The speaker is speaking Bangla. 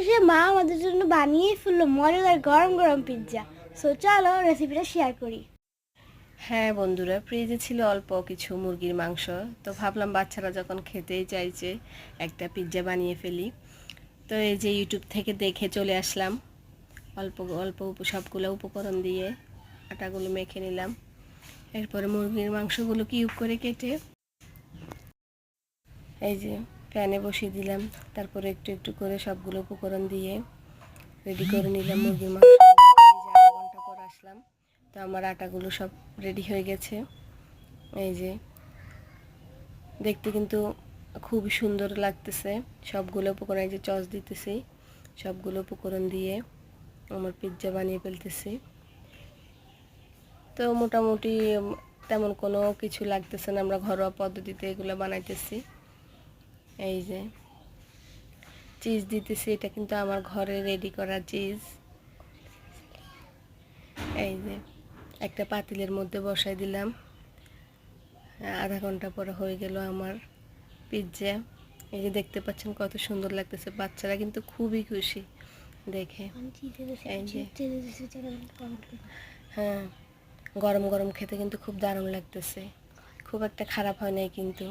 অবশেষে মা আমাদের জন্য বানিয়ে ফেললো মজাদার গরম গরম পিৎজা। সো চলো রেসিপিটা শেয়ার করি। হ্যাঁ বন্ধুরা, ফ্রিজে ছিল অল্প কিছু মুরগির মাংস, তো ভাবলাম বাচ্চারা যখন খেতেই চাইছে একটা পিৎজা বানিয়ে ফেলি। তো এই যে ইউটিউব থেকে দেখে চলে আসলাম, অল্প অল্প সবগুলো উপকরণ দিয়ে আটাগুলো মেখে নিলাম। এরপরে মুরগির মাংসগুলো কিউব করে কেটে এই যে প্যানে বসিয়ে দিলাম। তারপরে একটু একটু করে সবগুলো উপকরণ দিয়ে রেডি করে নিলাম মুরগির মাংস। এই যে আধা ঘন্টা পর আসলাম, তো আমার আটাগুলো সব রেডি হয়ে গেছে। এই যে দেখতে কিন্তু খুবই সুন্দর লাগতেছে। সবগুলো উপকরণ, এই যে চচ দিতেছি, সবগুলো উপকরণ দিয়ে আমার পিৎজা বানিয়ে ফেলতেছি। তো মোটামুটি তেমন কোনো কিছু লাগতেছে না, আমরা ঘরোয়া পদ্ধতিতে এগুলো বানাইতেছি। এই যে চিজ দিতেছি, এটা কিন্তু আমার ঘরে রেডি করা চিজ। এই যে একটা পাতিলের মধ্যে বসাই দিলাম। আধা ঘন্টা পরে হয়ে গেল আমার পিৎজা। এই যে দেখতে পাচ্ছেন কত সুন্দর লাগতেছে, বাচ্চারা কিন্তু খুবই খুশি দেখে। এই যে হ্যাঁ, গরম গরম খেতে কিন্তু খুব দারুণ লাগতেছে, খুব একটা খারাপ হয় নাই কিন্তু।